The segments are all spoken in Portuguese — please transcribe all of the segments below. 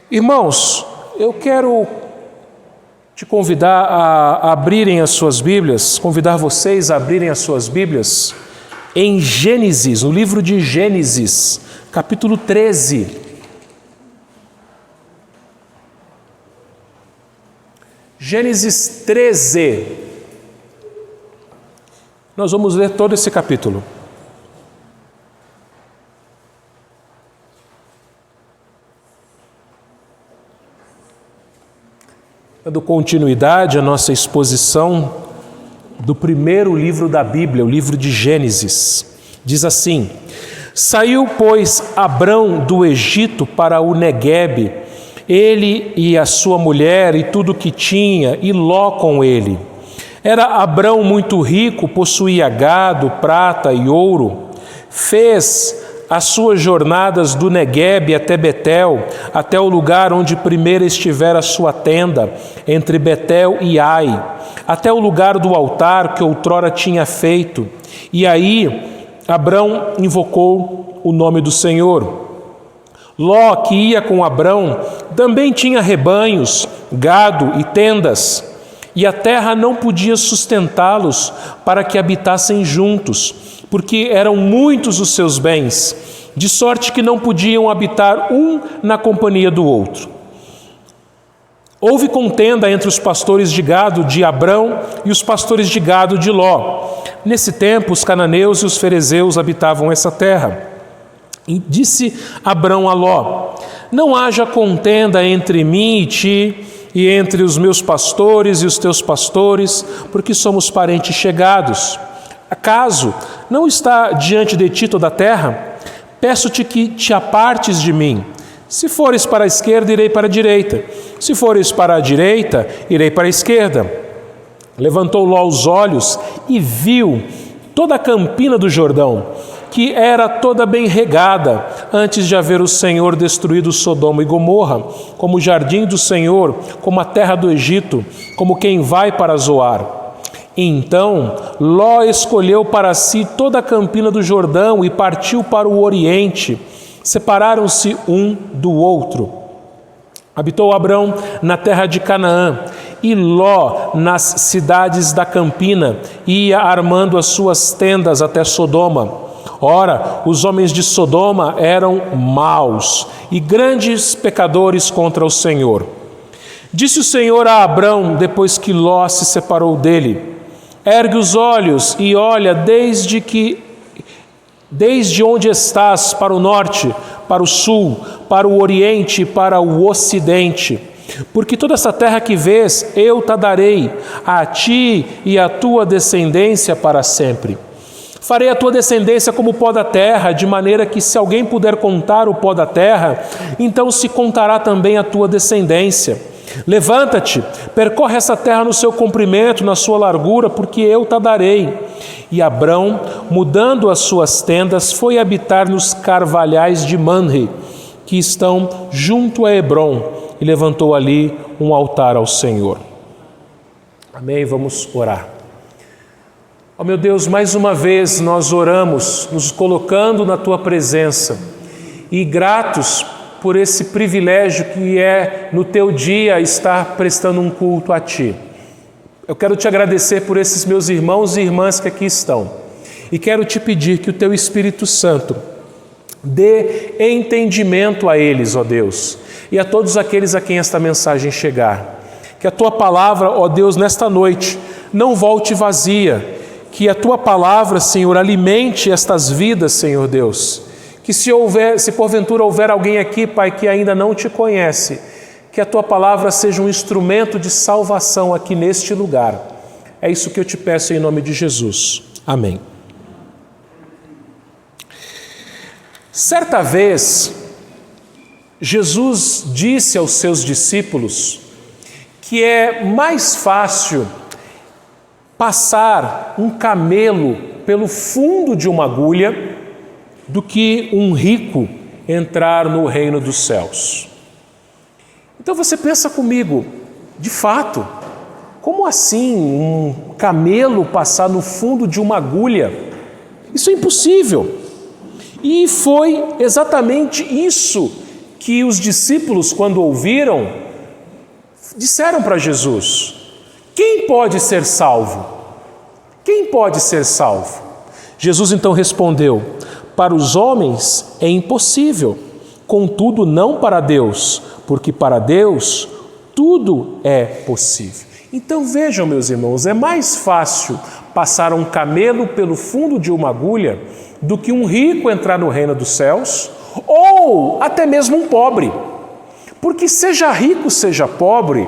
Irmãos, eu quero te convidar a abrirem as suas Bíblias, convidar vocês a abrirem as suas Bíblias em Gênesis, no livro de Gênesis, capítulo 13. Gênesis 13. Nós vamos ler todo esse capítulo. Dando continuidade à nossa exposição do primeiro livro da Bíblia, o livro de Gênesis. Diz assim: Saiu, pois, Abrão do Egito para o Neguebe, ele e a sua mulher e tudo o que tinha, e Ló com ele. Era Abrão muito rico, possuía gado, prata e ouro. Fez as suas jornadas do Neguebe até Betel, até o lugar onde primeiro estivera a sua tenda, entre Betel e Ai, até o lugar do altar que outrora tinha feito. E aí Abrão invocou o nome do Senhor. Ló, que ia com Abrão, também tinha rebanhos, gado e tendas, e a terra não podia sustentá-los para que habitassem juntos, porque eram muitos os seus bens, de sorte que não podiam habitar um na companhia do outro. Houve contenda entre os pastores de gado de Abrão e os pastores de gado de Ló. Nesse tempo, os cananeus e os ferezeus habitavam essa terra. E disse Abrão a Ló: Não haja contenda entre mim e ti, e entre os meus pastores e os teus pastores, porque somos parentes chegados. Acaso não está diante de ti toda a terra? Peço-te que te apartes de mim. Se fores para a esquerda, irei para a direita. Se fores para a direita, irei para a esquerda. Levantou Ló os olhos e viu toda a campina do Jordão, que era toda bem regada, antes de haver o Senhor destruído Sodoma e Gomorra, como o jardim do Senhor, como a terra do Egito, como quem vai para Zoar. Então Ló escolheu para si toda a campina do Jordão e partiu para o oriente. Separaram-se um do outro. Habitou Abrão na terra de Canaã, e Ló nas cidades da campina, ia armando as suas tendas até Sodoma. Ora, os homens de Sodoma eram maus e grandes pecadores contra o Senhor. Disse o Senhor a Abrão, depois que Ló se separou dele: Ergue os olhos e olha desde onde estás para o norte, para o sul, para o oriente e para o ocidente. Porque toda essa terra que vês, eu te darei, a ti e à tua descendência para sempre. Farei a tua descendência como o pó da terra, de maneira que se alguém puder contar o pó da terra, então se contará também a tua descendência. Levanta-te, percorre essa terra no seu comprimento, na sua largura, porque eu te darei. E Abrão, mudando as suas tendas, foi habitar nos carvalhais de Manre, que estão junto a Hebrom, e levantou ali um altar ao Senhor. Amém? Vamos orar. Ó meu Deus, mais uma vez nós oramos, nos colocando na Tua presença, e gratos por esse privilégio que é no Teu dia estar prestando um culto a Ti. Eu quero Te agradecer por esses meus irmãos e irmãs que aqui estão, e quero Te pedir que o Teu Espírito Santo dê entendimento a eles, ó Deus, e a todos aqueles a quem esta mensagem chegar. Que a Tua palavra, ó Deus, nesta noite não volte vazia, que a Tua palavra, Senhor, alimente estas vidas, Senhor Deus. Que se porventura houver alguém aqui, Pai, que ainda não Te conhece, que a Tua palavra seja um instrumento de salvação aqui neste lugar. É isso que eu Te peço em nome de Jesus. Amém. Certa vez, Jesus disse aos seus discípulos que é mais fácil passar um camelo pelo fundo de uma agulha do que um rico entrar no reino dos céus. Então você pensa comigo, de fato, como assim um camelo passar no fundo de uma agulha? Isso é impossível. E foi exatamente isso que os discípulos, quando ouviram, disseram para Jesus: quem pode ser salvo? Quem pode ser salvo? Jesus então respondeu: para os homens é impossível, contudo não para Deus, porque para Deus tudo é possível. Então vejam, meus irmãos, é mais fácil passar um camelo pelo fundo de uma agulha do que um rico entrar no reino dos céus, ou até mesmo um pobre. Porque seja rico, seja pobre,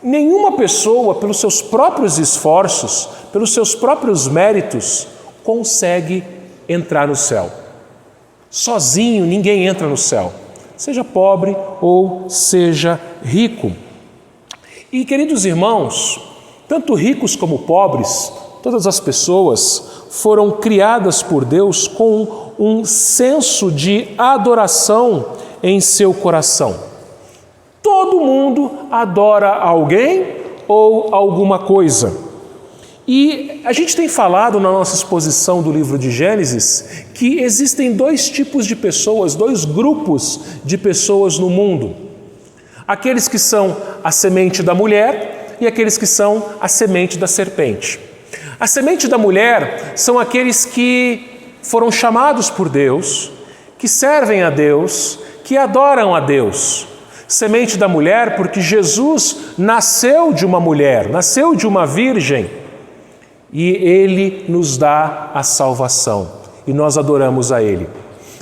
nenhuma pessoa, pelos seus próprios esforços, pelos seus próprios méritos, consegue entrar no céu. Sozinho ninguém entra no céu, seja pobre ou seja rico. E, queridos irmãos, tanto ricos como pobres, todas as pessoas foram criadas por Deus com um senso de adoração em seu coração. Todo mundo adora alguém ou alguma coisa. E a gente tem falado na nossa exposição do livro de Gênesis que existem dois tipos de pessoas, dois grupos de pessoas no mundo. Aqueles que são a semente da mulher e aqueles que são a semente da serpente. A semente da mulher são aqueles que foram chamados por Deus, que servem a Deus, que adoram a Deus. Semente da mulher porque Jesus nasceu de uma mulher, nasceu de uma virgem, e Ele nos dá a salvação, e nós adoramos a Ele.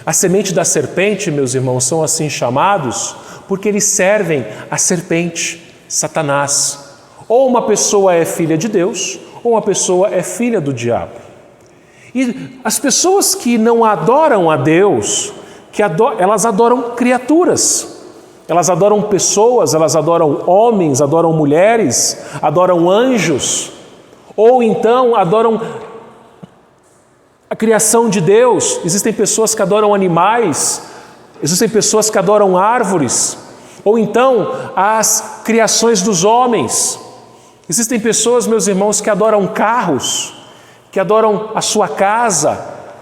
A semente da serpente, meus irmãos, são assim chamados porque eles servem a serpente, Satanás. Ou uma pessoa é filha de Deus, ou uma pessoa é filha do diabo. E as pessoas que não adoram a Deus, elas adoram criaturas. Elas adoram pessoas, elas adoram homens, adoram mulheres, adoram anjos. Ou então adoram a criação de Deus. Existem pessoas que adoram animais, existem pessoas que adoram árvores, ou então as criações dos homens. Existem pessoas, meus irmãos, que adoram carros, que adoram a sua casa,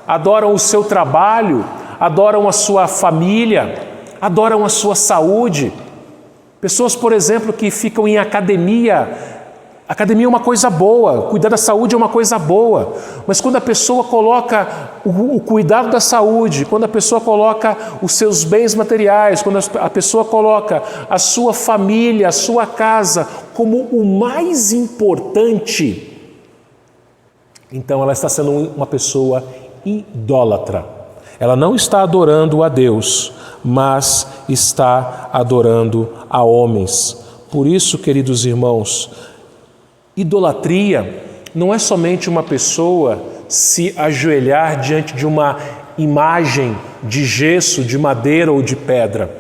adoram o seu trabalho, adoram a sua família, adoram a sua saúde. Pessoas, por exemplo, que ficam em academia. Academia é uma coisa boa, cuidar da saúde é uma coisa boa, mas quando a pessoa coloca o cuidado da saúde, quando a pessoa coloca os seus bens materiais, quando a pessoa coloca a sua família, a sua casa como o mais importante, então ela está sendo uma pessoa idólatra. Ela não está adorando a Deus, mas está adorando a homens. Por isso, queridos irmãos, idolatria não é somente uma pessoa se ajoelhar diante de uma imagem de gesso, de madeira ou de pedra.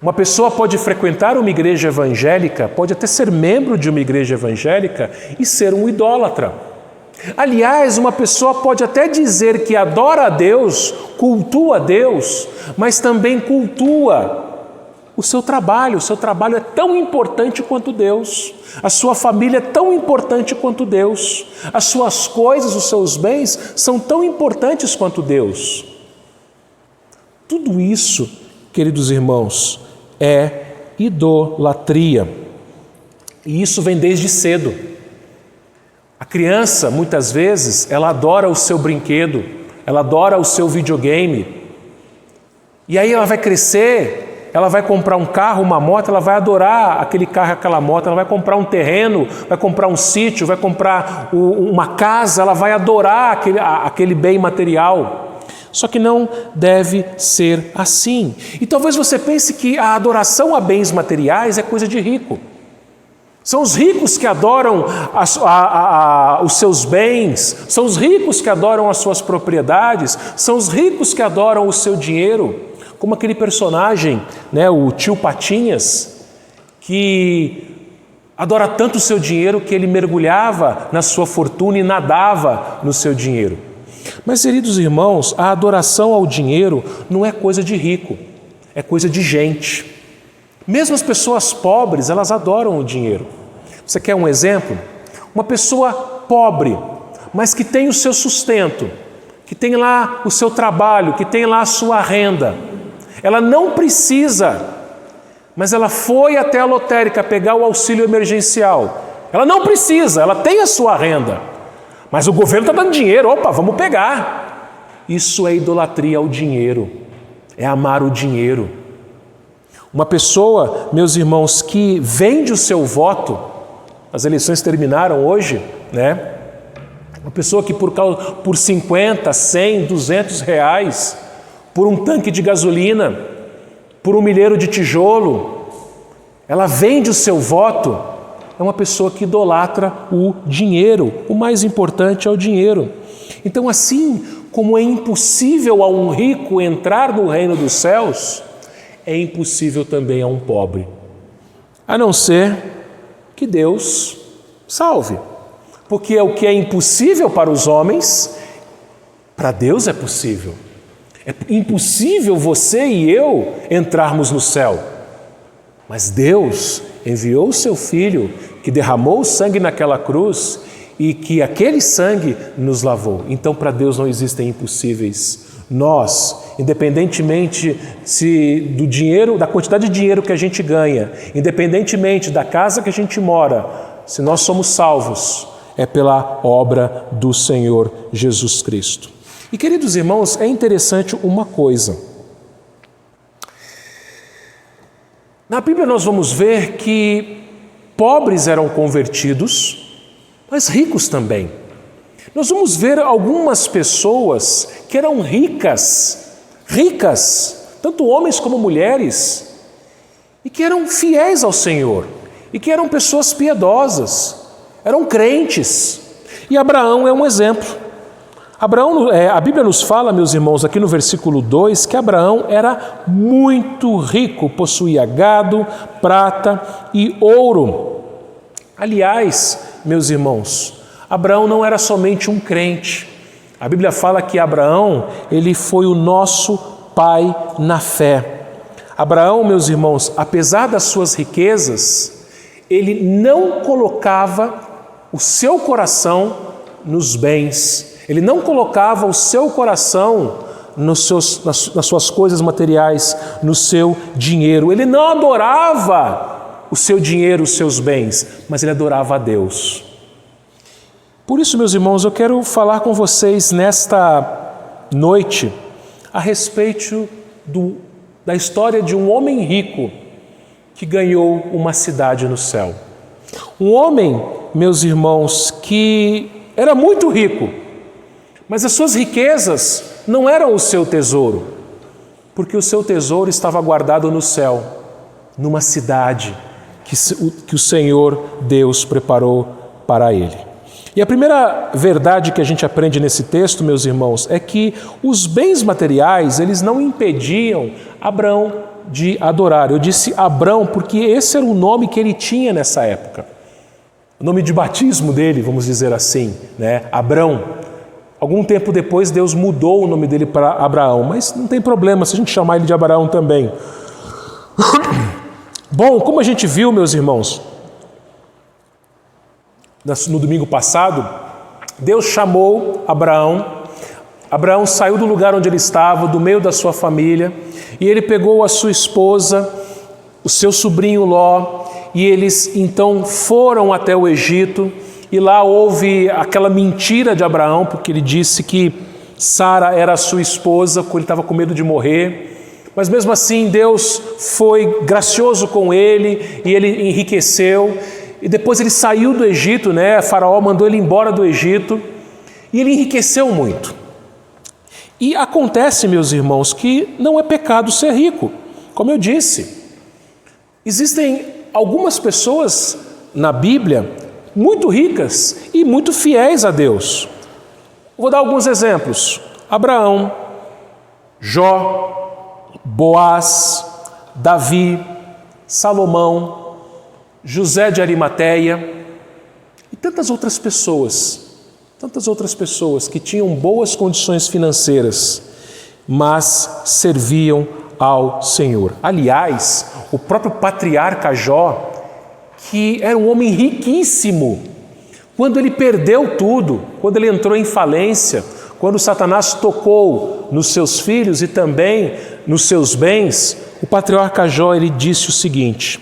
Uma pessoa pode frequentar uma igreja evangélica, pode até ser membro de uma igreja evangélica e ser um idólatra. Aliás, uma pessoa pode até dizer que adora a Deus, cultua a Deus, mas também cultua o seu trabalho é tão importante quanto Deus, a sua família é tão importante quanto Deus, as suas coisas, os seus bens são tão importantes quanto Deus. Tudo isso, queridos irmãos, é idolatria, e isso vem desde cedo. A criança, muitas vezes, ela adora o seu brinquedo, ela adora o seu videogame, e aí ela vai crescer, ela vai comprar um carro, uma moto, ela vai adorar aquele carro, aquela moto, ela vai comprar um terreno, vai comprar um sítio, vai comprar uma casa, ela vai adorar aquele bem material. Só que não deve ser assim. E talvez você pense que a adoração a bens materiais é coisa de rico. São os ricos que adoram os seus bens, são os ricos que adoram as suas propriedades, são os ricos que adoram o seu dinheiro. Como aquele personagem, o tio Patinhas, que adora tanto o seu dinheiro que ele mergulhava na sua fortuna e nadava no seu dinheiro. Mas, queridos irmãos, a adoração ao dinheiro não é coisa de rico, é coisa de gente. Mesmo as pessoas pobres, elas adoram o dinheiro. Você quer um exemplo? Uma pessoa pobre, mas que tem o seu sustento, que tem lá o seu trabalho, que tem lá a sua renda, ela não precisa, mas ela foi até a lotérica pegar o auxílio emergencial. Ela não precisa, ela tem a sua renda, mas o governo está dando dinheiro, opa, vamos pegar. Isso é idolatria ao dinheiro, é amar o dinheiro. Uma pessoa, meus irmãos, que vende o seu voto, as eleições terminaram hoje, né? Uma pessoa que por 50, 100, 200 reais, por um tanque de gasolina, por um milheiro de tijolo, ela vende o seu voto, é uma pessoa que idolatra o dinheiro. O mais importante é o dinheiro. Então, assim como é impossível a um rico entrar no reino dos céus, é impossível também a um pobre, a não ser que Deus salve. Porque o que é impossível para os homens, para Deus é possível. É impossível você e eu entrarmos no céu, mas Deus enviou o seu Filho, que derramou o sangue naquela cruz e que aquele sangue nos lavou. Então, para Deus não existem impossíveis. Nós, independentemente do dinheiro, da quantidade de dinheiro que a gente ganha, independentemente da casa que a gente mora, se nós somos salvos, é pela obra do Senhor Jesus Cristo. E, queridos irmãos, é interessante uma coisa. Na Bíblia nós vamos ver que pobres eram convertidos, mas ricos também. Nós vamos ver algumas pessoas que eram ricas, tanto homens como mulheres, e que eram fiéis ao Senhor, e que eram pessoas piedosas, eram crentes. E Abraão é um exemplo. A Bíblia nos fala, meus irmãos, aqui no versículo 2, que Abraão era muito rico, possuía gado, prata e ouro. Aliás, meus irmãos, Abraão não era somente um crente. A Bíblia fala que Abraão, ele foi o nosso pai na fé. Abraão, meus irmãos, apesar das suas riquezas, ele não colocava o seu coração nos bens. Ele não colocava o seu coração nas suas coisas materiais, no seu dinheiro. Ele não adorava o seu dinheiro, os seus bens, mas ele adorava a Deus. Por isso, meus irmãos, eu quero falar com vocês nesta noite a respeito da história de um homem rico que ganhou uma cidade no céu. Um homem, meus irmãos, que era muito rico, mas as suas riquezas não eram o seu tesouro, porque o seu tesouro estava guardado no céu, numa cidade que o Senhor Deus preparou para ele. E a primeira verdade que a gente aprende nesse texto, meus irmãos, é que os bens materiais, eles não impediam Abraão de adorar. Eu disse Abraão porque esse era o nome que ele tinha nessa época. O nome de batismo dele, vamos dizer assim, né? Abrão. Algum tempo depois, Deus mudou o nome dele para Abraão, mas não tem problema se a gente chamar ele de Abraão também. Bom, como a gente viu, meus irmãos, no domingo passado, Deus chamou Abraão. Abraão saiu do lugar onde ele estava, do meio da sua família, e ele pegou a sua esposa, o seu sobrinho Ló, e eles então foram até o Egito. E lá houve aquela mentira de Abraão, porque ele disse que Sara era a sua esposa, porque ele estava com medo de morrer. Mas mesmo assim Deus foi gracioso com ele e ele enriqueceu. E depois ele saiu do Egito, né? Faraó mandou ele embora do Egito e ele enriqueceu muito. E acontece, meus irmãos, que não é pecado ser rico. Como eu disse, existem algumas pessoas na Bíblia muito ricas e muito fiéis a Deus. Vou dar alguns exemplos. Abraão, Jó, Boaz, Davi, Salomão, José de Arimateia e tantas outras pessoas que tinham boas condições financeiras, mas serviam ao Senhor. Aliás, o próprio patriarca Jó, que era um homem riquíssimo, quando ele perdeu tudo, quando ele entrou em falência, quando Satanás tocou nos seus filhos e também nos seus bens, o patriarca Jó, ele disse o seguinte: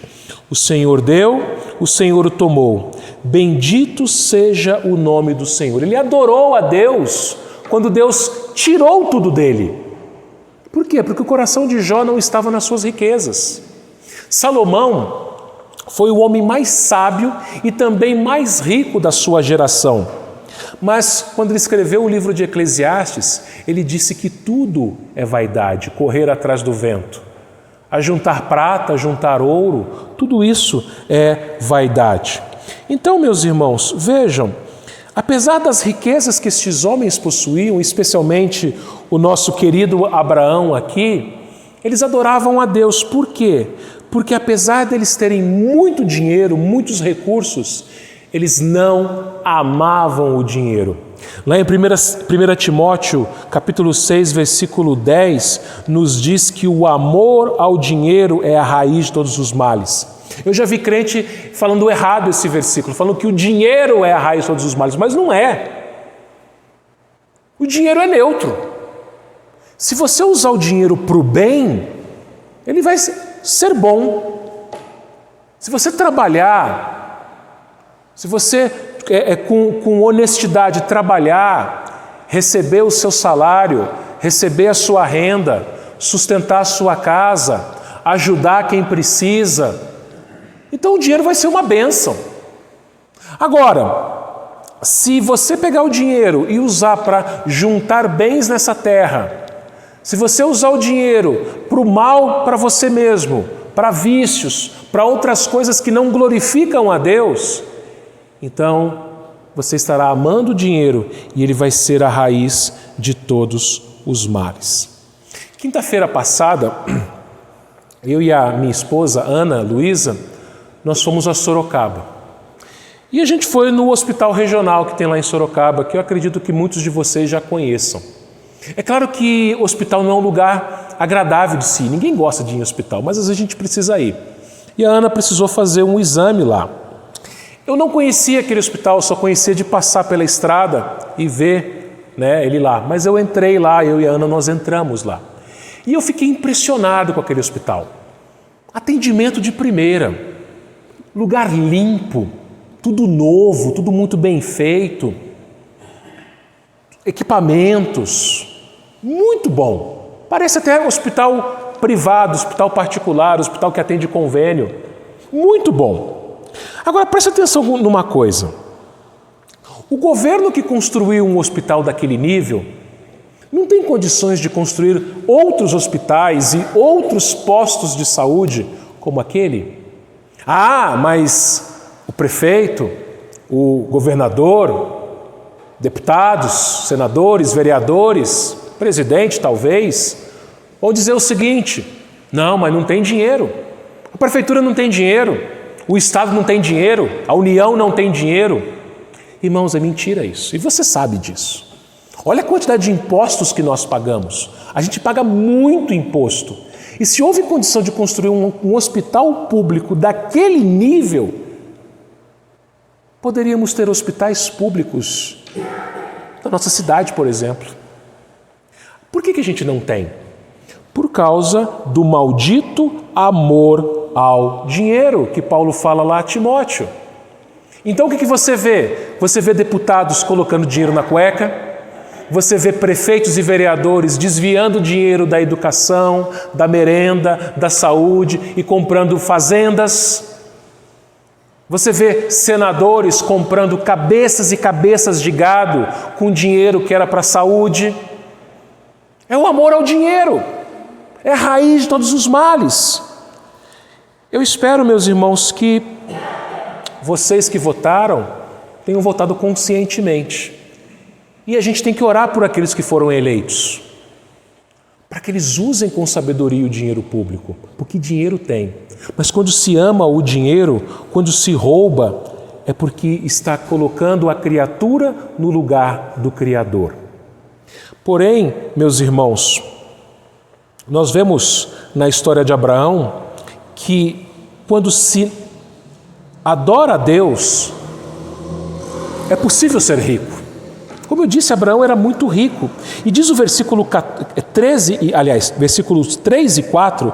o Senhor deu, o Senhor o tomou, bendito seja o nome do Senhor. Ele adorou a Deus quando Deus tirou tudo dele. Por quê? Porque o coração de Jó não estava nas suas riquezas. Salomão foi o homem mais sábio e também mais rico da sua geração. Mas quando ele escreveu o livro de Eclesiastes, ele disse que tudo é vaidade, correr atrás do vento. Ajuntar prata, ajuntar ouro, tudo isso é vaidade. Então, meus irmãos, vejam, apesar das riquezas que estes homens possuíam, especialmente o nosso querido Abraão aqui, eles adoravam a Deus. Por quê? Porque apesar deles terem muito dinheiro, muitos recursos, eles não amavam o dinheiro. Lá em 1 Timóteo, capítulo 6, versículo 10, nos diz que o amor ao dinheiro é a raiz de todos os males. Eu já vi crente falando errado esse versículo, falando que o dinheiro é a raiz de todos os males, mas não é. O dinheiro é neutro. Se você usar o dinheiro para o bem, ele vai ser bom. Se você trabalhar, se você com honestidade trabalhar, receber o seu salário, receber a sua renda, sustentar a sua casa, ajudar quem precisa, então o dinheiro vai ser uma bênção. Agora, se você pegar o dinheiro e usar para juntar bens nessa terra, se você usar o dinheiro para o mal para você mesmo, para vícios, para outras coisas que não glorificam a Deus, então você estará amando o dinheiro e ele vai ser a raiz de todos os males. Quinta-feira passada, eu e a minha esposa, Ana Luísa, nós fomos a Sorocaba. E a gente foi no hospital regional que tem lá em Sorocaba, que eu acredito que muitos de vocês já conheçam. É claro que o hospital não é um lugar agradável de si, ninguém gosta de ir em hospital, mas às vezes a gente precisa ir. E a Ana precisou fazer um exame lá. Eu não conhecia aquele hospital, só conhecia de passar pela estrada e ver, ele lá. Mas eu entrei lá, eu e a Ana, nós entramos lá. E eu fiquei impressionado com aquele hospital. Atendimento de primeira, lugar limpo, tudo novo, tudo muito bem feito, equipamentos, muito bom. Parece até hospital privado, hospital particular, hospital que atende convênio. Muito bom. Agora, preste atenção numa coisa. O governo que construiu um hospital daquele nível não tem condições de construir outros hospitais e outros postos de saúde como aquele? Mas o prefeito, o governador, deputados, senadores, vereadores, presidente talvez, vão dizer o seguinte: não, mas não tem dinheiro. A prefeitura não tem dinheiro. O Estado não tem dinheiro, a União não tem dinheiro. Irmãos, é mentira isso. E você sabe disso. Olha a quantidade de impostos que nós pagamos. A gente paga muito imposto. E se houve condição de construir um hospital público daquele nível, poderíamos ter hospitais públicos da nossa cidade, por exemplo. Por que a gente não tem? Por causa do maldito amor ao dinheiro, que Paulo fala lá a Timóteo. Então o que você vê? Você vê deputados colocando dinheiro na cueca, você vê prefeitos e vereadores desviando dinheiro da educação, da merenda, da saúde e comprando fazendas. Você vê senadores comprando cabeças e cabeças de gado com dinheiro que era para a saúde. É o amor ao dinheiro, é a raiz de todos os males. Eu espero, meus irmãos, que vocês que votaram tenham votado conscientemente. E a gente tem que orar por aqueles que foram eleitos, para que eles usem com sabedoria o dinheiro público, porque dinheiro tem. Mas quando se ama o dinheiro, quando se rouba, é porque está colocando a criatura no lugar do Criador. Porém, meus irmãos, nós vemos na história de Abraão que quando se adora a Deus, é possível ser rico. Como eu disse, Abraão era muito rico. E diz o versículo 13, versículos 3 e 4,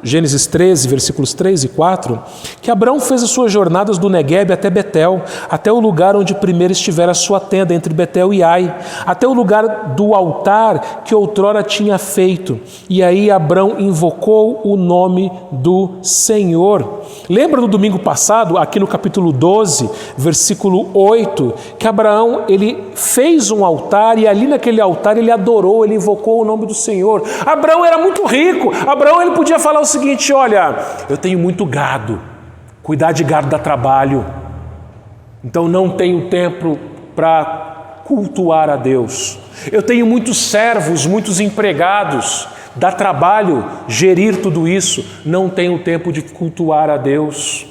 Gênesis 13, versículos 3 e 4, que Abraão fez as suas jornadas do Neguebe até Betel, até o lugar onde primeiro estivera a sua tenda, entre Betel e Ai, até o lugar do altar que outrora tinha feito. E aí Abraão invocou o nome do Senhor. Lembra no domingo passado, aqui no capítulo 12, versículo 8, que Abraão, ele fez um altar e ali naquele altar ele adorou, ele invocou o nome do Senhor. Abraão era muito rico. Abraão, ele podia falar o seguinte: olha, eu tenho muito gado, cuidar de gado dá trabalho, então não tenho tempo para cultuar a Deus. Eu tenho muitos servos, muitos empregados, dá trabalho gerir tudo isso, não tenho tempo de cultuar a Deus.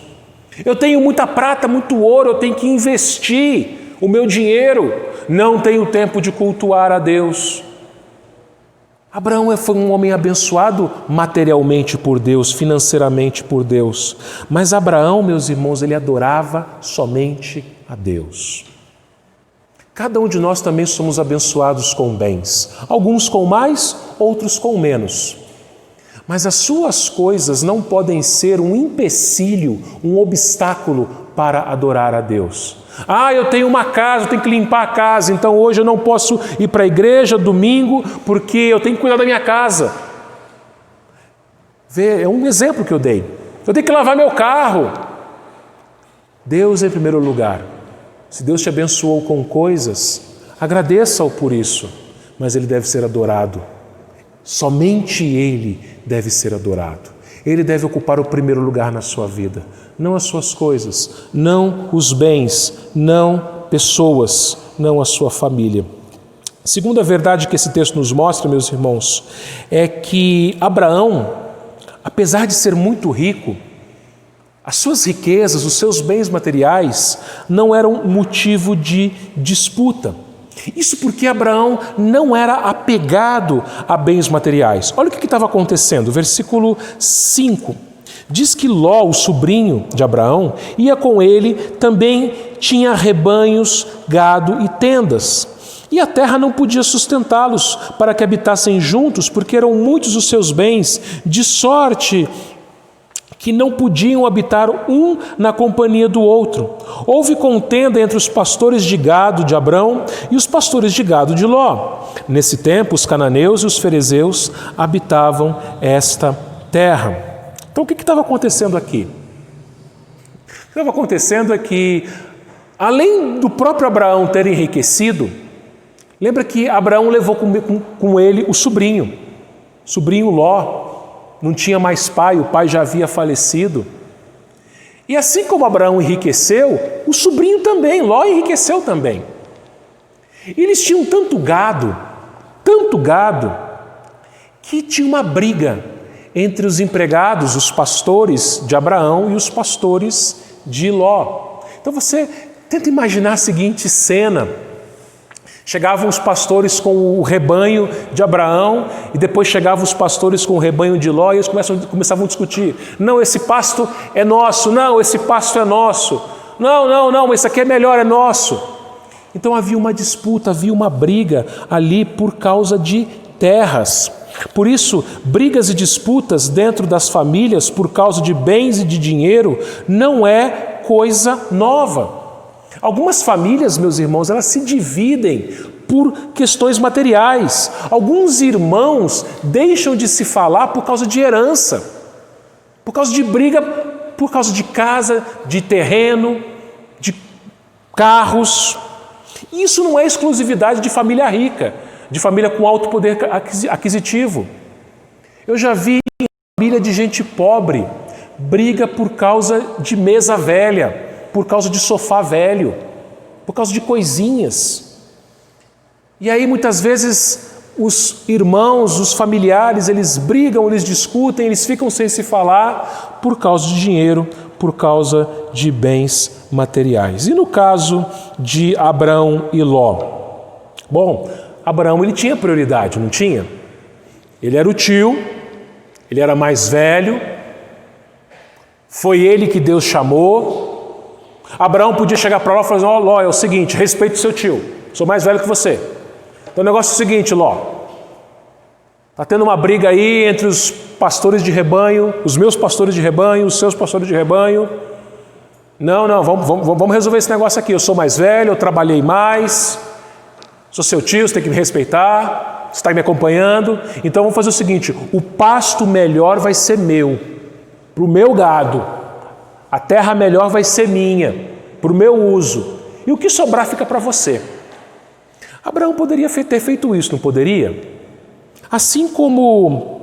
Eu tenho muita prata, muito ouro, eu tenho que investir o meu dinheiro, não tenho tempo de cultuar a Deus. Abraão foi um homem abençoado materialmente por Deus, financeiramente por Deus. Mas Abraão, meus irmãos, ele adorava somente a Deus. Cada um de nós também somos abençoados com bens. Alguns com mais, outros com menos. Mas as suas coisas não podem ser um empecilho, um obstáculo para adorar a Deus. Eu tenho uma casa, eu tenho que limpar a casa, então hoje eu não posso ir para a igreja domingo porque eu tenho que cuidar da minha casa. É um exemplo que eu dei. Eu tenho que lavar meu carro. Deus em primeiro lugar. Se Deus te abençoou com coisas, agradeça-o por isso, mas Ele deve ser adorado. Somente Ele deve ser adorado. Ele deve ocupar o primeiro lugar na sua vida, não as suas coisas, não os bens, não pessoas, não a sua família. Segunda verdade que esse texto nos mostra, meus irmãos, é que Abraão, apesar de ser muito rico, as suas riquezas, os seus bens materiais não eram motivo de disputa. Isso porque Abraão não era apegado a bens materiais. Olha o que estava acontecendo. Versículo 5. Diz que Ló, o sobrinho de Abraão, ia com ele, também tinha rebanhos, gado e tendas. E a terra não podia sustentá-los para que habitassem juntos, porque eram muitos os seus bens, de sorte que não podiam habitar um na companhia do outro. Houve contenda entre os pastores de gado de Abrão e os pastores de gado de Ló. Nesse tempo, os cananeus e os ferezeus habitavam esta terra. Então, o que estava acontecendo aqui? O que estava acontecendo é que, além do próprio Abraão ter enriquecido, lembra que Abraão levou com ele o sobrinho Ló. Não tinha mais pai, o pai já havia falecido. E assim como Abraão enriqueceu, o sobrinho também, Ló, enriqueceu também. E eles tinham tanto gado, que tinha uma briga entre os empregados, os pastores de Abraão e os pastores de Ló. Então você tenta imaginar a seguinte cena. Chegavam os pastores com o rebanho de Abraão e depois chegavam os pastores com o rebanho de Ló e eles começavam a discutir. Não, esse pasto é nosso. Não, esse pasto é nosso. Não, esse aqui é melhor, é nosso. Então havia uma disputa, havia uma briga ali por causa de terras. Por isso, brigas e disputas dentro das famílias por causa de bens e de dinheiro não é coisa nova. Algumas famílias, meus irmãos, elas se dividem por questões materiais. Alguns irmãos deixam de se falar por causa de herança, por causa de briga, por causa de casa, de terreno, de carros. Isso não é exclusividade de família rica, de família com alto poder aquisitivo. Eu já vi família de gente pobre, briga por causa de mesa velha, por causa de sofá velho, por causa de coisinhas. E aí muitas vezes os irmãos, os familiares, eles brigam, eles discutem, eles ficam sem se falar por causa de dinheiro, por causa de bens materiais. E no caso de Abrão e Ló? Bom, Abraão ele tinha prioridade, não tinha? Ele era o tio, ele era mais velho, foi ele que Deus chamou. Abraão podia chegar para Ló e falar: Ló, é o seguinte, respeite o seu tio. sou mais velho que você. Então o negócio é o seguinte, Ló. Está tendo uma briga aí entre os pastores de rebanho, os meus pastores de rebanho, os seus pastores de rebanho. Não, vamos resolver esse negócio aqui. Eu sou mais velho, eu trabalhei mais, sou seu tio, você tem que me respeitar, você está me acompanhando. Então vamos fazer o seguinte, o pasto melhor vai ser meu, para o meu gado. A terra melhor vai ser minha, para o meu uso. E o que sobrar fica para você. Abraão poderia ter feito isso, não poderia? Assim como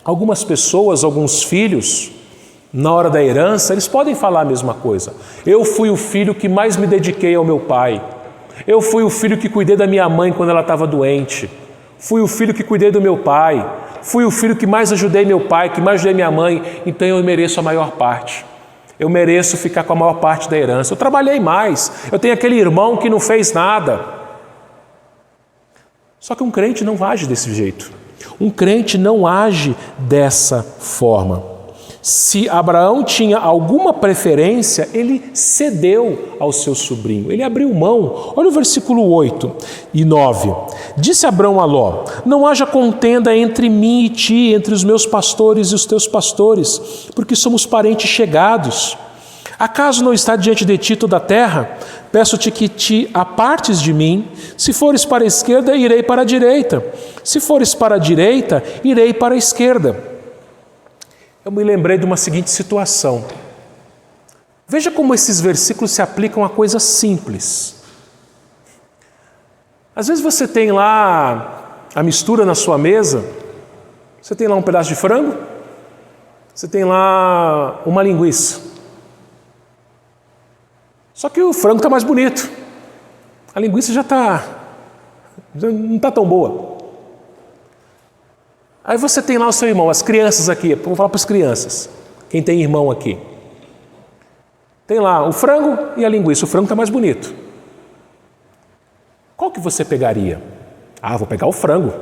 algumas pessoas, alguns filhos, na hora da herança, eles podem falar a mesma coisa. Eu fui o filho que mais me dediquei ao meu pai. Eu fui o filho que cuidei da minha mãe quando ela estava doente. Fui o filho que cuidei do meu pai. Fui o filho que mais ajudei meu pai, que mais ajudei minha mãe. Então eu mereço a maior parte. Eu mereço ficar com a maior parte da herança. Eu trabalhei mais. Eu tenho aquele irmão que não fez nada. Só que um crente não age desse jeito. Um crente não age dessa forma. Se Abraão tinha alguma preferência, ele cedeu ao seu sobrinho. Ele abriu mão. Olha o versículo 8 e 9. Disse Abraão a Ló: não haja contenda entre mim e ti, entre os meus pastores e os teus pastores, porque somos parentes chegados. Acaso não está diante de ti toda a terra? Peço-te que te apartes de mim. Se fores para a esquerda, irei para a direita. Se fores para a direita, irei para a esquerda. Eu me lembrei de uma seguinte situação. Veja como esses versículos se aplicam a coisas simples. Às vezes você tem lá a mistura na sua mesa, você tem lá um pedaço de frango, você tem lá uma linguiça. Só que o frango está mais bonito, a linguiça já não está tão boa. Aí você tem lá o seu irmão, as crianças aqui, vamos falar para as crianças, quem tem irmão aqui. Tem lá o frango e a linguiça, o frango está mais bonito. Qual que você pegaria? Vou pegar o frango,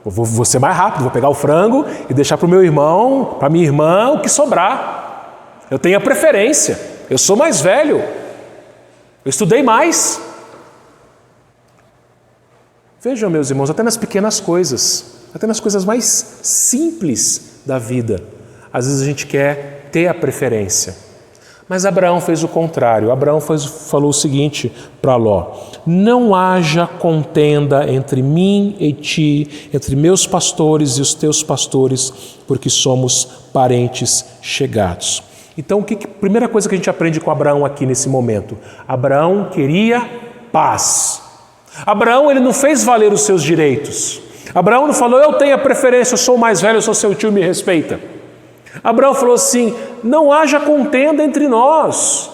vou ser mais rápido, vou pegar o frango e deixar para o meu irmão, para a minha irmã, o que sobrar. Eu tenho a preferência, eu sou mais velho, eu estudei mais. Vejam, meus irmãos, até nas pequenas coisas, até nas coisas mais simples da vida, às vezes a gente quer ter a preferência. Mas Abraão fez o contrário. Abraão falou o seguinte para Ló: não haja contenda entre mim e ti, entre meus pastores e os teus pastores, porque somos parentes chegados. Então, primeira coisa que a gente aprende com Abraão aqui nesse momento: Abraão queria paz. Abraão, ele não fez valer os seus direitos. Abraão não falou: eu tenho a preferência, eu sou o mais velho, eu sou seu tio, me respeita. Abraão falou assim: não haja contenda entre nós.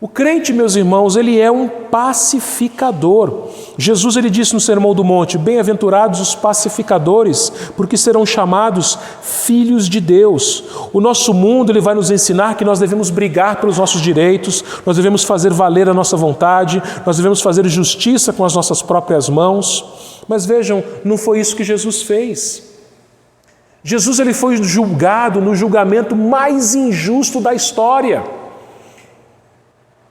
O crente, meus irmãos, ele é um pacificador. Jesus, ele disse no Sermão do Monte: bem-aventurados os pacificadores, porque serão chamados filhos de Deus. O nosso mundo, ele vai nos ensinar que nós devemos brigar pelos nossos direitos, nós devemos fazer valer a nossa vontade, nós devemos fazer justiça com as nossas próprias mãos. Mas vejam, não foi isso que Jesus fez. Jesus, ele foi julgado no julgamento mais injusto da história.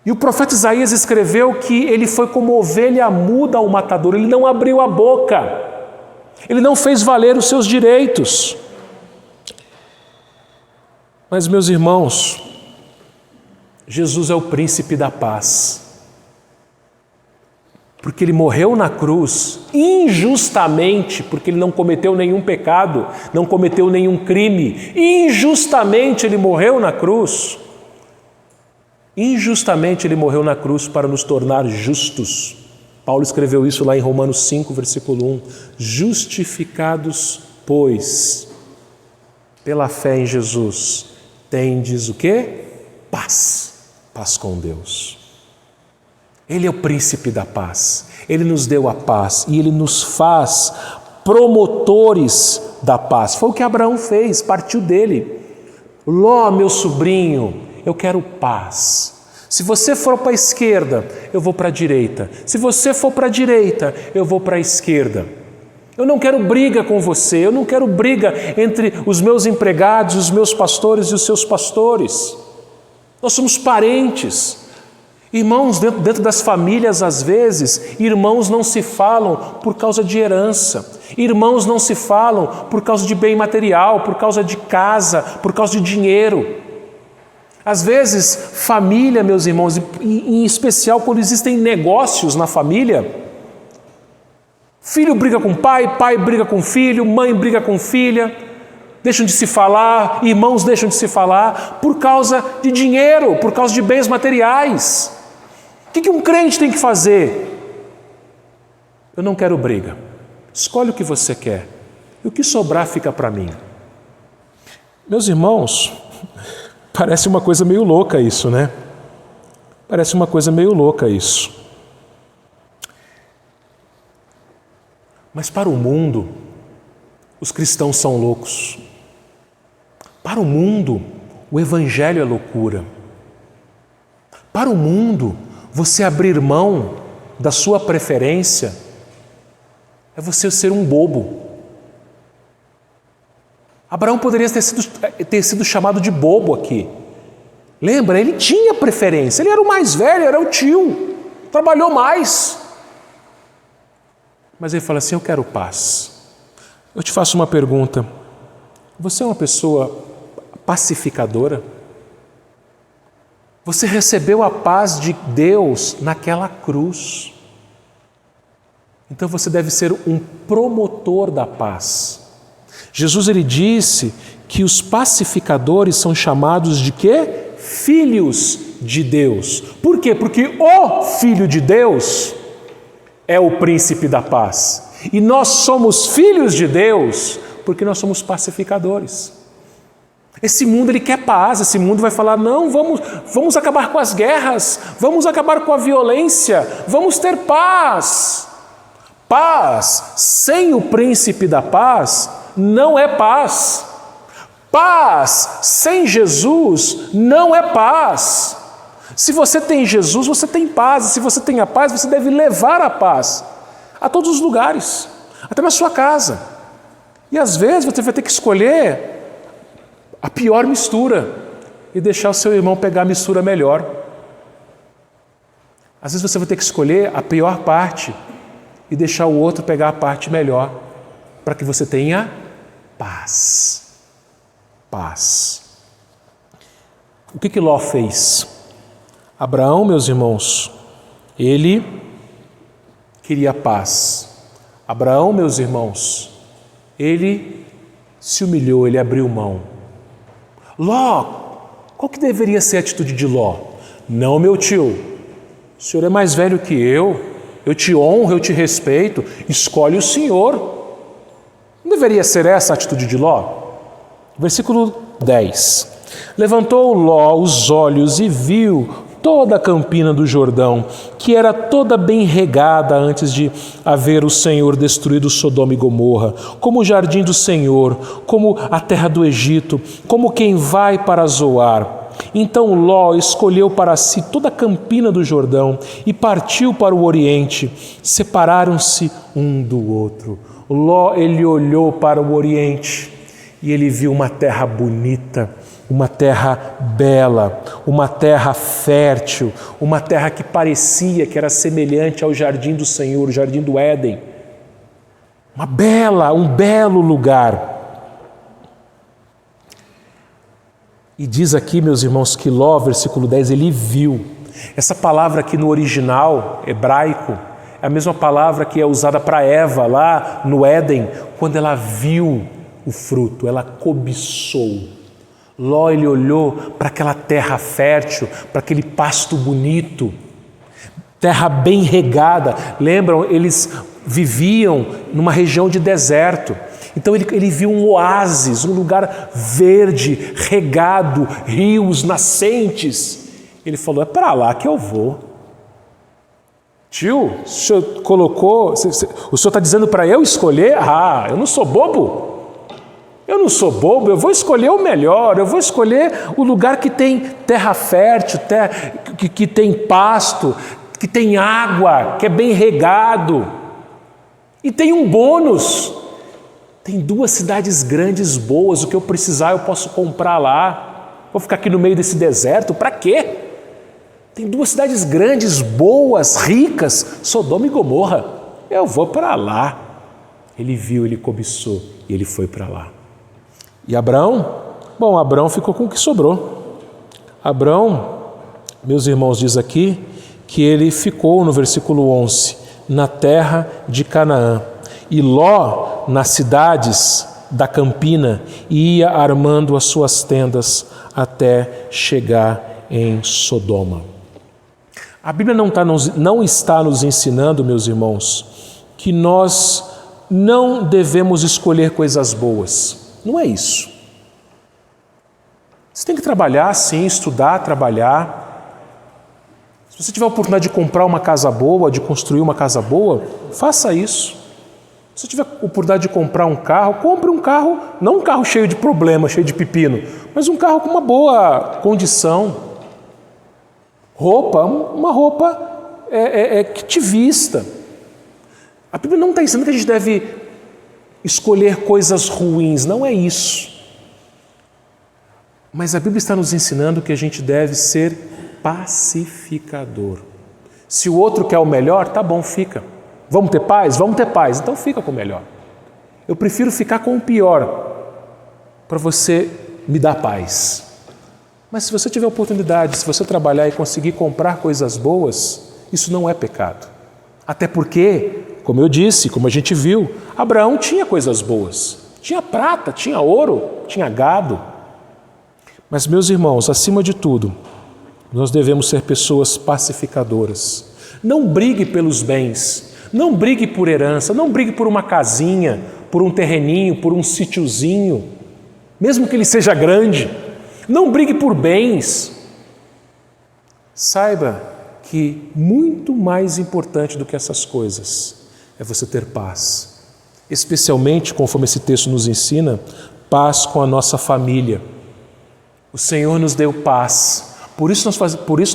E o profeta Isaías escreveu que ele foi como ovelha muda ao matador, ele não abriu a boca, ele não fez valer os seus direitos. Mas, meus irmãos, Jesus é o príncipe da paz, porque ele morreu na cruz injustamente, porque ele não cometeu nenhum pecado, não cometeu nenhum crime, injustamente ele morreu na cruz. Injustamente ele morreu na cruz para nos tornar justos. Paulo escreveu isso lá em Romanos 5, versículo 1. Justificados, pois, pela fé em Jesus, tendes o quê? Paz. Paz com Deus. Ele é o príncipe da paz. Ele nos deu a paz e ele nos faz promotores da paz. Foi o que Abraão fez, partiu dele. Ló, meu sobrinho, eu quero paz. Se você for para a esquerda, eu vou para a direita. Se você for para a direita, eu vou para a esquerda. Eu não quero briga com você, eu não quero briga entre os meus empregados, os meus pastores e os seus pastores. Nós somos parentes. Irmãos, dentro das famílias, às vezes, irmãos não se falam por causa de herança. Irmãos não se falam por causa de bem material, por causa de casa, por causa de dinheiro. Às vezes, família, meus irmãos, em especial quando existem negócios na família, filho briga com pai, pai briga com filho, mãe briga com filha, deixam de se falar, irmãos deixam de se falar por causa de dinheiro, por causa de bens materiais. O que um crente tem que fazer? Eu não quero briga. Escolhe o que você quer. E o que sobrar fica para mim. Meus irmãos, parece uma coisa meio louca isso, né? Parece uma coisa meio louca isso. Mas para o mundo, os cristãos são loucos. Para o mundo, o evangelho é loucura. Para o mundo, você abrir mão da sua preferência é você ser um bobo. Abraão poderia ter sido chamado de bobo aqui. Lembra? Ele tinha preferência, ele era o mais velho, era o tio, trabalhou mais. Mas ele fala assim, eu quero paz. Eu te faço uma pergunta. Você é uma pessoa pacificadora? Você recebeu a paz de Deus naquela cruz. Então você deve ser um promotor da paz. Jesus ele disse que os pacificadores são chamados de quê? Filhos de Deus. Por quê? Porque o Filho de Deus é o príncipe da paz. E nós somos filhos de Deus porque nós somos pacificadores. Esse mundo ele quer paz, esse mundo vai falar, não, vamos acabar com as guerras, vamos acabar com a violência, vamos ter paz. Paz sem o príncipe da paz não é paz. Paz sem Jesus não é paz. Se você tem Jesus, você tem paz. E se você tem a paz, você deve levar a paz a todos os lugares, até na sua casa. E às vezes você vai ter que escolher a pior mistura e deixar o seu irmão pegar a mistura melhor. Às vezes você vai ter que escolher a pior parte e deixar o outro pegar a parte melhor, para que você tenha paz. Paz. O que Ló fez? Abraão, meus irmãos, ele queria paz. Abraão, meus irmãos, ele se humilhou, ele abriu mão. Ló, qual que deveria ser a atitude de Ló? Não, meu tio, o senhor é mais velho que eu te honro, eu te respeito, escolhe o senhor. Não deveria ser essa a atitude de Ló? Versículo 10. Levantou Ló os olhos e viu toda a campina do Jordão, que era toda bem regada antes de haver o Senhor destruído Sodoma e Gomorra, como o jardim do Senhor, como a terra do Egito, como quem vai para Zoar. Então Ló escolheu para si toda a campina do Jordão e partiu para o Oriente. Separaram-se um do outro. Ló, ele olhou para o Oriente e ele viu uma terra bonita, uma terra bela, uma terra fértil, uma terra que parecia que era semelhante ao jardim do Senhor, o jardim do Éden. Um belo lugar. E diz aqui, meus irmãos, que Ló, versículo 10, ele viu. Essa palavra aqui no original hebraico é a mesma palavra que é usada para Eva lá no Éden, quando ela viu o fruto, ela cobiçou. Ló, ele olhou para aquela terra fértil, para aquele pasto bonito, terra bem regada. Lembram, eles viviam numa região de deserto. Então ele viu um oásis, um lugar verde, regado, rios, nascentes. Ele falou, é para lá que eu vou. Tio, o senhor colocou, o senhor está dizendo para eu escolher? Ah, eu não sou bobo. Eu não sou bobo, eu vou escolher o melhor, eu vou escolher o lugar que tem terra fértil, que tem pasto, que tem água, que é bem regado. E tem um bônus. Tem 2 cidades grandes boas, o que eu precisar eu posso comprar lá. Vou ficar aqui no meio desse deserto, para quê? Tem duas cidades grandes, boas, ricas, Sodoma e Gomorra. Eu vou para lá. Ele viu, ele cobiçou e ele foi para lá. E Abraão? Bom, Abraão ficou com o que sobrou. Abraão, meus irmãos, diz aqui que ele ficou, no versículo 11, na terra de Canaã. E Ló, nas cidades da campina, ia armando as suas tendas até chegar em Sodoma. A Bíblia não está nos ensinando, meus irmãos, que nós não devemos escolher coisas boas. Não é isso. Você tem que trabalhar, sim, estudar, trabalhar. Se você tiver a oportunidade de comprar uma casa boa, de construir uma casa boa, faça isso. Se você tiver a oportunidade de comprar um carro, compre um carro, não um carro cheio de problema, cheio de pepino, mas um carro com uma boa condição. Uma roupa que te vista. A Bíblia não está ensinando que a gente deve escolher coisas ruins, não é isso. Mas a Bíblia está nos ensinando que a gente deve ser pacificador. Se o outro quer o melhor, tá bom, fica. Vamos ter paz? Vamos ter paz. Então fica com o melhor. Eu prefiro ficar com o pior para você me dar paz. Mas se você tiver oportunidade, se você trabalhar e conseguir comprar coisas boas, isso não é pecado. Até porque, como eu disse, como a gente viu, Abraão tinha coisas boas. Tinha prata, tinha ouro, tinha gado. Mas, meus irmãos, acima de tudo, nós devemos ser pessoas pacificadoras. Não brigue pelos bens, não brigue por herança, não brigue por uma casinha, por um terreninho, por um sítiozinho, mesmo que ele seja grande. Não brigue por bens. Saiba que muito mais importante do que essas coisas é você ter paz. Especialmente, conforme esse texto nos ensina, paz com a nossa família. O Senhor nos deu paz. Por isso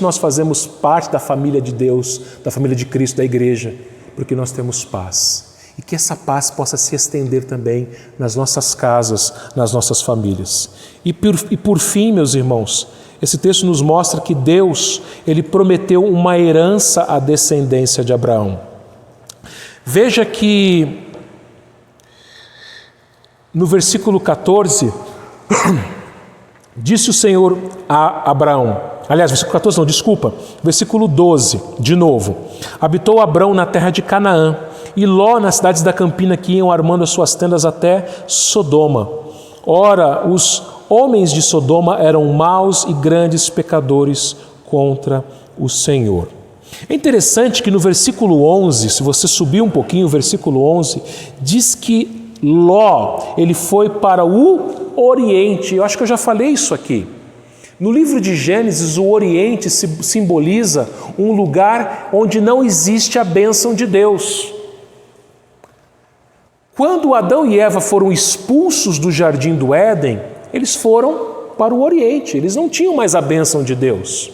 nós fazemos parte da família de Deus, da família de Cristo, da igreja, porque nós temos paz. E que essa paz possa se estender também nas nossas casas, nas nossas famílias. E por fim, meus irmãos, esse texto nos mostra que Deus, Ele prometeu uma herança à descendência de Abraão. Veja que no versículo 14, disse o Senhor a Abraão, aliás, versículo 14 não, desculpa, versículo 12, de novo. Habitou Abraão na terra de Canaã, e Ló nas cidades da campina que iam armando as suas tendas até Sodoma. Ora, os homens de Sodoma eram maus e grandes pecadores contra o Senhor. É interessante que no versículo 11, se você subir um pouquinho, o versículo 11, diz que Ló, ele foi para o Oriente. Eu acho que eu já falei isso aqui. No livro de Gênesis, o Oriente simboliza um lugar onde não existe a bênção de Deus. Quando Adão e Eva foram expulsos do jardim do Éden, eles foram para o Oriente, eles não tinham mais a bênção de Deus.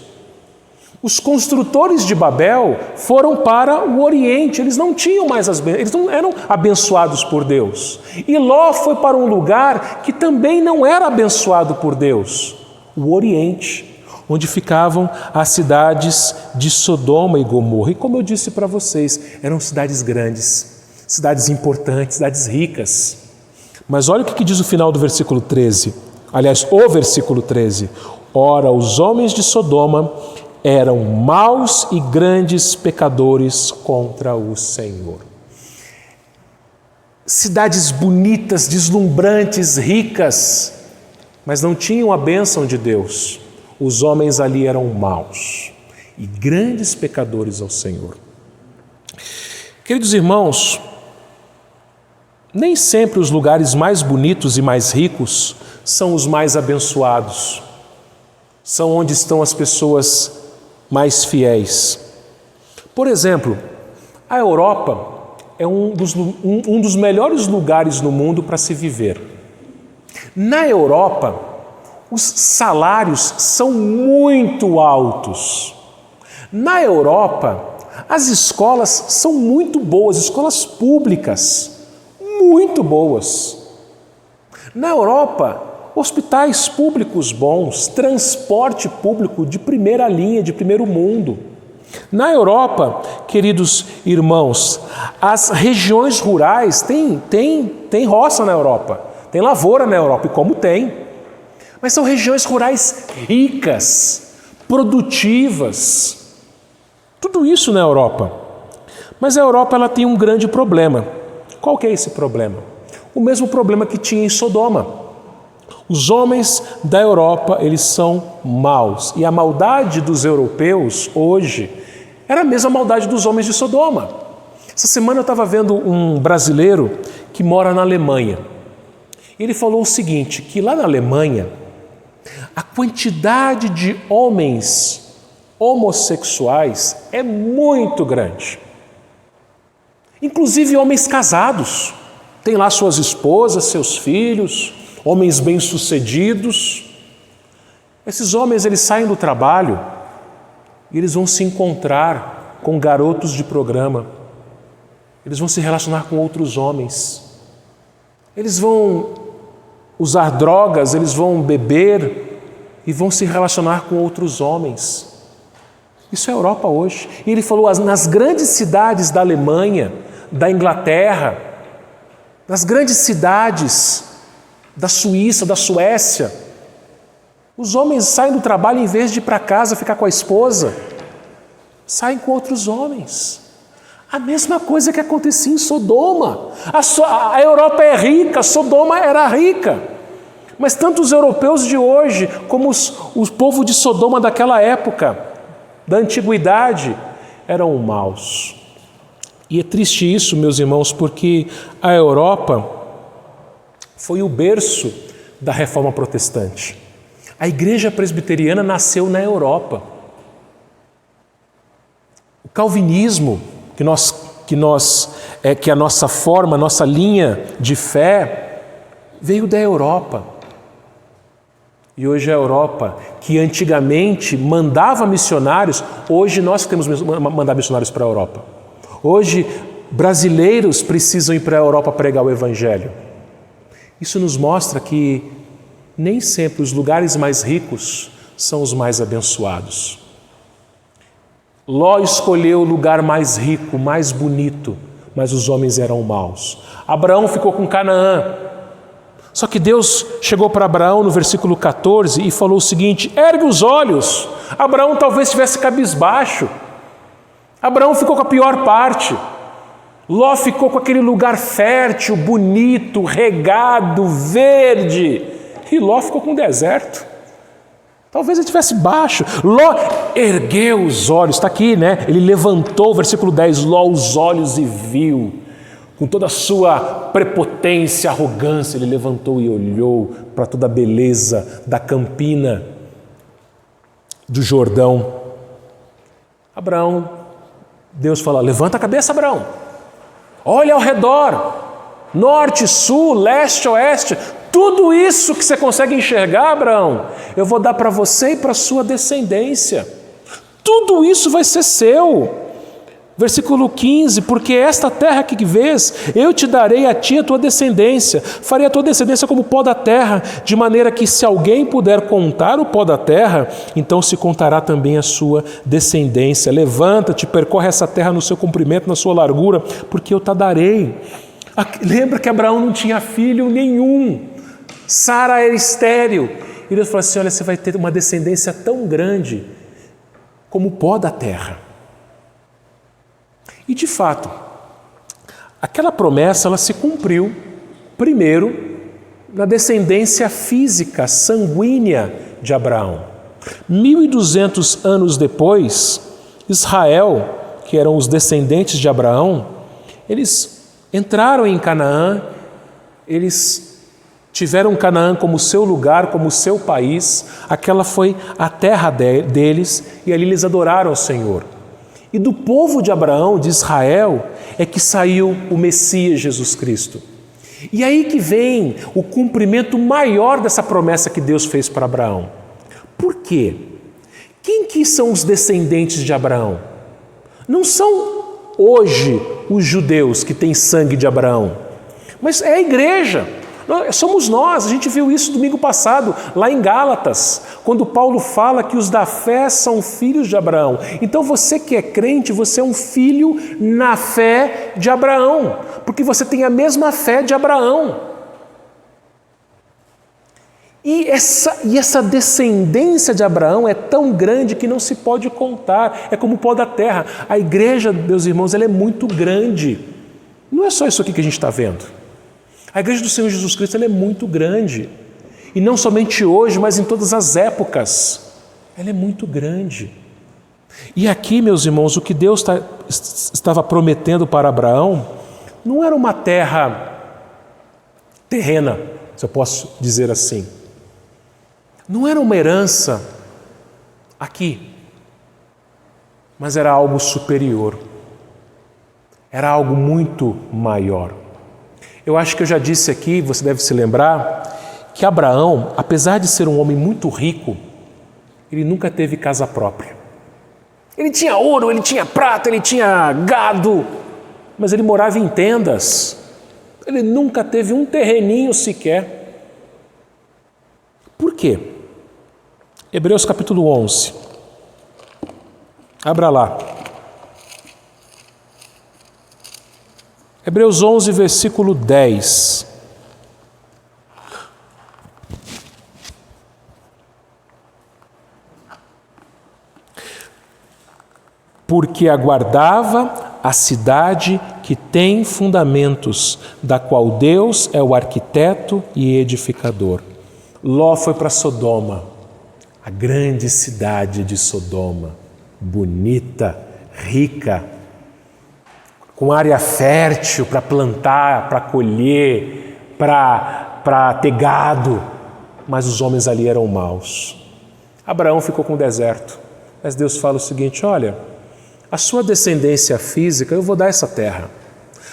Os construtores de Babel foram para o Oriente, eles não tinham mais as bênçãos, eles não eram abençoados por Deus. E Ló foi para um lugar que também não era abençoado por Deus, o Oriente, onde ficavam as cidades de Sodoma e Gomorra. E como eu disse para vocês, eram cidades grandes, cidades importantes, cidades ricas. Mas olha o que diz o final do versículo 13. Aliás, o versículo 13. Ora, os homens de Sodoma eram maus e grandes pecadores contra o Senhor. Cidades bonitas, deslumbrantes, ricas, mas não tinham a bênção de Deus. Os homens ali eram maus e grandes pecadores ao Senhor. Queridos irmãos, nem sempre os lugares mais bonitos e mais ricos são os mais abençoados. São onde estão as pessoas mais fiéis. Por exemplo, a Europa é um dos melhores lugares no mundo para se viver. Na Europa, os salários são muito altos. Na Europa, as escolas são muito boas, escolas públicas, muito boas. Na Europa, hospitais públicos bons, transporte público de primeira linha, de primeiro mundo. Na Europa, queridos irmãos, as regiões rurais, tem roça na Europa, tem lavoura na Europa, e como tem, mas são regiões rurais ricas, produtivas, tudo isso na Europa. Mas a Europa ela tem um grande problema. Qual que é esse problema? O mesmo problema que tinha em Sodoma. Os homens da Europa, eles são maus. E a maldade dos europeus hoje era a mesma maldade dos homens de Sodoma. Essa semana eu estava vendo um brasileiro que mora na Alemanha. Ele falou o seguinte, que lá na Alemanha, a quantidade de homens homossexuais é muito grande. Inclusive homens casados. Tem lá suas esposas, seus filhos, homens bem-sucedidos. Esses homens, eles saem do trabalho e eles vão se encontrar com garotos de programa. Eles vão se relacionar com outros homens. Eles vão usar drogas, eles vão beber e vão se relacionar com outros homens. Isso é a Europa hoje. E ele falou, nas grandes cidades da Alemanha, da Inglaterra, nas grandes cidades da Suíça, da Suécia, os homens saem do trabalho, em vez de ir para casa ficar com a esposa, saem com outros homens. A mesma coisa que acontecia em Sodoma. A Europa é rica, Sodoma era rica. Mas tanto os europeus de hoje, como o povo de Sodoma daquela época, da antiguidade, eram maus. E é triste isso, meus irmãos, porque a Europa foi o berço da Reforma Protestante. A Igreja Presbiteriana nasceu na Europa. O calvinismo, que a nossa forma, a nossa linha de fé, veio da Europa. E hoje a Europa, que antigamente mandava missionários, hoje nós temos que mandar missionários para a Europa. Hoje, brasileiros precisam ir para a Europa pregar o Evangelho. Isso nos mostra que nem sempre os lugares mais ricos são os mais abençoados. Ló escolheu o lugar mais rico, mais bonito, mas os homens eram maus. Abraão ficou com Canaã. Só que Deus chegou para Abraão no versículo 14 e falou o seguinte: ergue os olhos. Abraão talvez estivesse cabisbaixo. Abraão ficou com a pior parte. Ló ficou com aquele lugar fértil, bonito, regado, verde. E Ló ficou com o deserto. Talvez ele estivesse baixo. Ló ergueu os olhos, está aqui, né? Ele levantou, versículo 10, Ló os olhos e viu. Com toda a sua prepotência, arrogância, ele levantou e olhou para toda a beleza da campina do Jordão. Abraão, Deus fala, levanta a cabeça, Abraão. Olha ao redor, norte, sul, leste, oeste, tudo isso que você consegue enxergar, Abraão, eu vou dar para você e para a sua descendência. Tudo isso vai ser seu. Versículo 15, porque esta terra que vês, eu te darei a ti e a tua descendência. Farei a tua descendência como o pó da terra, de maneira que se alguém puder contar o pó da terra, então se contará também a sua descendência. Levanta-te, percorre essa terra no seu comprimento, na sua largura, porque eu te darei. Lembra que Abraão não tinha filho nenhum. Sara era estéril. E Deus falou assim, olha, você vai ter uma descendência tão grande como o pó da terra. E de fato, aquela promessa ela se cumpriu, primeiro, na descendência física, sanguínea de Abraão. 1.200 anos depois, Israel, que eram os descendentes de Abraão, eles entraram em Canaã, eles tiveram Canaã como seu lugar, como seu país, aquela foi a terra deles e ali eles adoraram ao Senhor. E do povo de Abraão, de Israel, é que saiu o Messias Jesus Cristo. E aí que vem o cumprimento maior dessa promessa que Deus fez para Abraão. Por quê? Quem que são os descendentes de Abraão? Não são hoje os judeus que têm sangue de Abraão, mas é a igreja. Somos nós, a gente viu isso domingo passado, lá em Gálatas, quando Paulo fala que os da fé são filhos de Abraão. Então você que é crente, você é um filho na fé de Abraão, porque você tem a mesma fé de Abraão. E essa descendência de Abraão é tão grande que não se pode contar, é como o pó da terra. A igreja, meus irmãos, ela é muito grande. Não é só isso aqui que a gente está vendo. A igreja do Senhor Jesus Cristo ela é muito grande. E não somente hoje, mas em todas as épocas. Ela é muito grande. E aqui, meus irmãos, o que Deus estava prometendo para Abraão não era uma terra terrena, se eu posso dizer assim. Não era uma herança aqui, mas era algo superior. Era algo muito maior. Eu acho que eu já disse aqui, você deve se lembrar, que Abraão, apesar de ser um homem muito rico, ele nunca teve casa própria. Ele tinha ouro, ele tinha prata, ele tinha gado, mas ele morava em tendas. Ele nunca teve um terreninho sequer. Por quê? Hebreus capítulo 11. Abra lá. Hebreus 11, versículo 10. Porque aguardava a cidade que tem fundamentos, da qual Deus é o arquiteto e edificador. Ló foi para Sodoma, a grande cidade de Sodoma, bonita, rica, com área fértil para plantar, para colher, para ter gado, mas os homens ali eram maus. Abraão ficou com o deserto, mas Deus fala o seguinte: olha, a sua descendência física eu vou dar essa terra,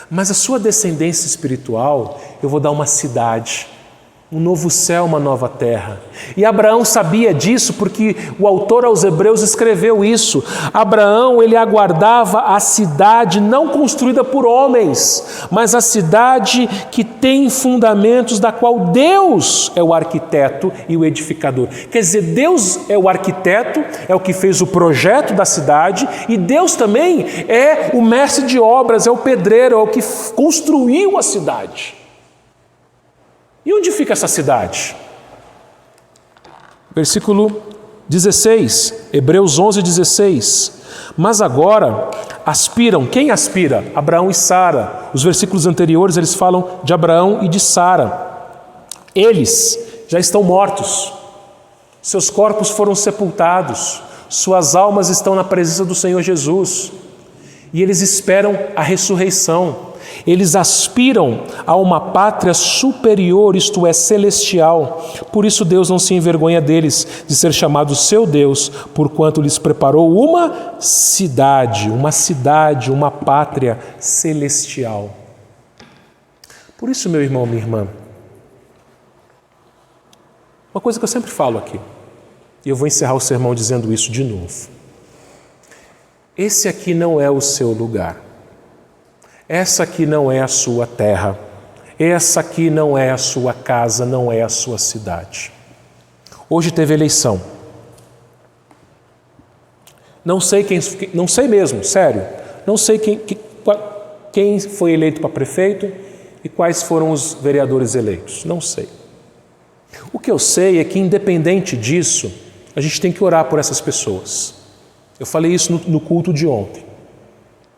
mas a sua descendência espiritual eu vou dar uma cidade, um novo céu, uma nova terra. E Abraão sabia disso porque o autor aos Hebreus escreveu isso. Abraão, ele aguardava a cidade não construída por homens, mas a cidade que tem fundamentos, da qual Deus é o arquiteto e o edificador. Quer dizer, Deus é o arquiteto, é o que fez o projeto da cidade, e Deus também é o mestre de obras, é o pedreiro, é o que construiu a cidade. E onde fica essa cidade? Versículo 16, Hebreus 11, 16. Mas agora aspiram, quem aspira? Abraão e Sara. Os versículos anteriores eles falam de Abraão e de Sara. Eles já estão mortos, seus corpos foram sepultados, suas almas estão na presença do Senhor Jesus. E eles esperam a ressurreição. Eles aspiram a uma pátria superior, isto é, celestial. Por isso Deus não se envergonha deles, de ser chamado seu Deus, porquanto lhes preparou uma cidade, uma pátria celestial. Por isso, meu irmão, minha irmã, uma coisa que eu sempre falo aqui, e eu vou encerrar o sermão dizendo isso de novo. Esse aqui não é o seu lugar. Essa aqui não é a sua terra. Essa aqui não é a sua casa, não é a sua cidade. Hoje teve eleição. Não sei mesmo, sério. Não sei quem foi eleito para prefeito e quais foram os vereadores eleitos. Não sei. O que eu sei é que, independente disso, a gente tem que orar por essas pessoas. Eu falei isso no culto de ontem.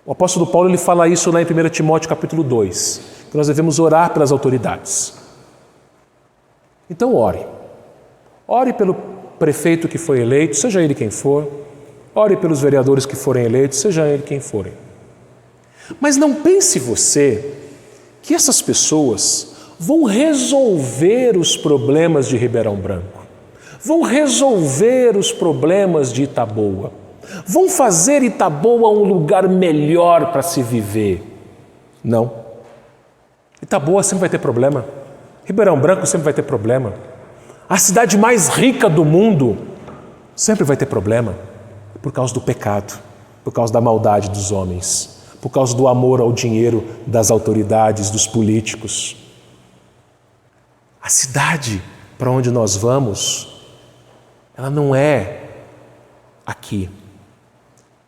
O apóstolo Paulo ele fala isso lá em 1 Timóteo capítulo 2, que nós devemos orar pelas autoridades. Então ore. Ore pelo prefeito que foi eleito, seja ele quem for. Ore pelos vereadores que forem eleitos, seja ele quem forem. Mas não pense você que essas pessoas vão resolver os problemas de Ribeirão Branco, vão resolver os problemas de Itaboa, vão fazer Itaboa um lugar melhor para se viver. Não. Itaboa sempre vai ter problema. Ribeirão Branco sempre vai ter problema. A cidade mais rica do mundo sempre vai ter problema por causa do pecado, por causa da maldade dos homens, por causa do amor ao dinheiro das autoridades, dos políticos. A cidade para onde nós vamos, ela não é aqui.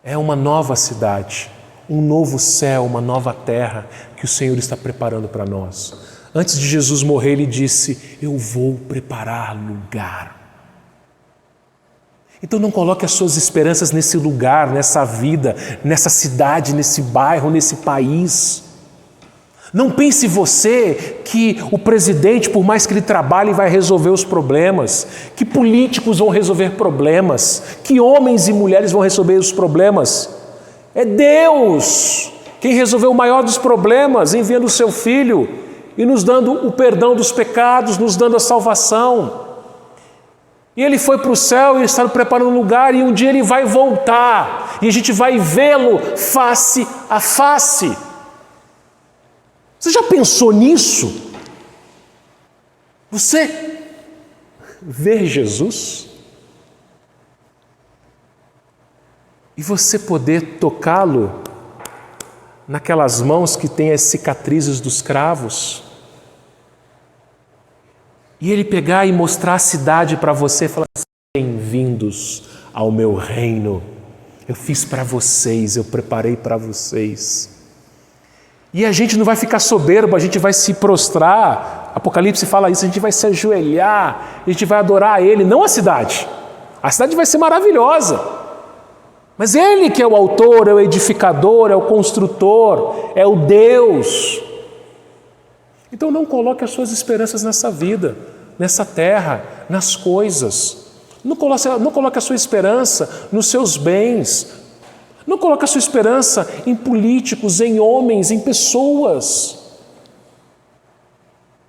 É uma nova cidade, um novo céu, uma nova terra que o Senhor está preparando para nós. Antes de Jesus morrer, Ele disse: eu vou preparar lugar. Então não coloque as suas esperanças nesse lugar, nessa vida, nessa cidade, nesse bairro, nesse país. Não pense você que o presidente, por mais que ele trabalhe, vai resolver os problemas, que políticos vão resolver problemas, que homens e mulheres vão resolver os problemas. É Deus quem resolveu o maior dos problemas, enviando o seu Filho e nos dando o perdão dos pecados, nos dando a salvação. E Ele foi para o céu e está preparando um lugar, e um dia Ele vai voltar e a gente vai vê-lo face a face. Você já pensou nisso? Você ver Jesus e você poder tocá-lo naquelas mãos que têm as cicatrizes dos cravos, e Ele pegar e mostrar a cidade para você e falar assim: bem-vindos ao meu reino, eu fiz para vocês, eu preparei para vocês. E a gente não vai ficar soberbo, a gente vai se prostrar. Apocalipse fala isso, a gente vai se ajoelhar, a gente vai adorar a Ele, não a cidade. A cidade vai ser maravilhosa, mas Ele que é o autor, é o edificador, é o construtor, é o Deus. Então não coloque as suas esperanças nessa vida, nessa terra, nas coisas. Não coloque a sua esperança nos seus bens. Não coloque a sua esperança em políticos, em homens, em pessoas.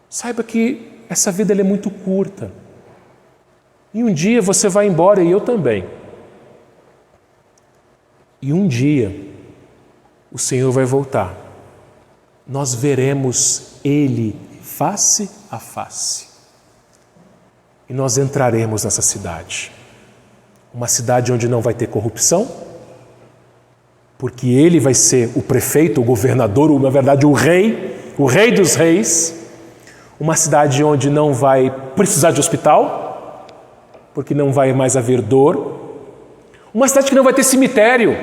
Saiba que essa vida é muito curta. E um dia você vai embora, e eu também. E um dia o Senhor vai voltar. Nós veremos Ele face a face. E nós entraremos nessa cidade. Uma cidade onde não vai ter corrupção, porque Ele vai ser o prefeito, o governador, ou na verdade o rei dos reis. Uma cidade onde não vai precisar de hospital, porque não vai mais haver dor. Uma cidade que não vai ter cemitério,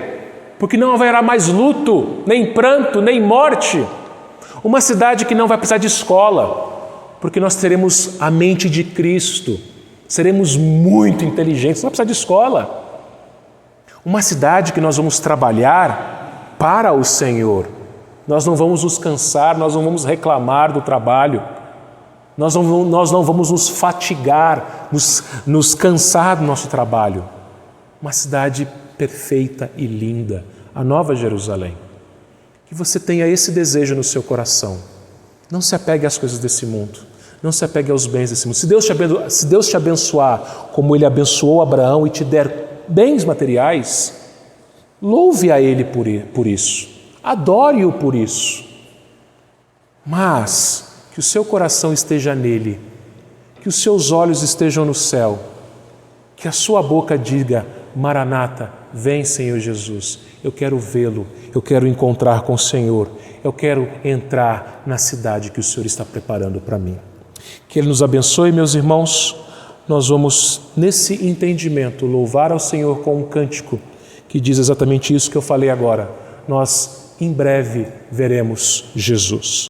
porque não haverá mais luto, nem pranto, nem morte. Uma cidade que não vai precisar de escola, porque nós teremos a mente de Cristo, seremos muito inteligentes, não vai precisar de escola. Uma cidade que nós vamos trabalhar para o Senhor. Nós não vamos nos cansar, nós não vamos reclamar do trabalho, nós não vamos nos fatigar, nos cansar do nosso trabalho. Uma cidade perfeita e linda, a Nova Jerusalém. Que você tenha esse desejo no seu coração. Não se apegue às coisas desse mundo, não se apegue aos bens desse mundo. Se Deus te abençoar como Ele abençoou Abraão e te der bens materiais, louve a Ele por isso, adore-o por isso, mas que o seu coração esteja nele, que os seus olhos estejam no céu, que a sua boca diga: Maranata, vem Senhor Jesus, eu quero vê-lo, eu quero encontrar com o Senhor, eu quero entrar na cidade que o Senhor está preparando para mim. Que Ele nos abençoe, meus irmãos. Nós vamos, nesse entendimento, louvar ao Senhor com um cântico que diz exatamente isso que eu falei agora. Nós, em breve, veremos Jesus.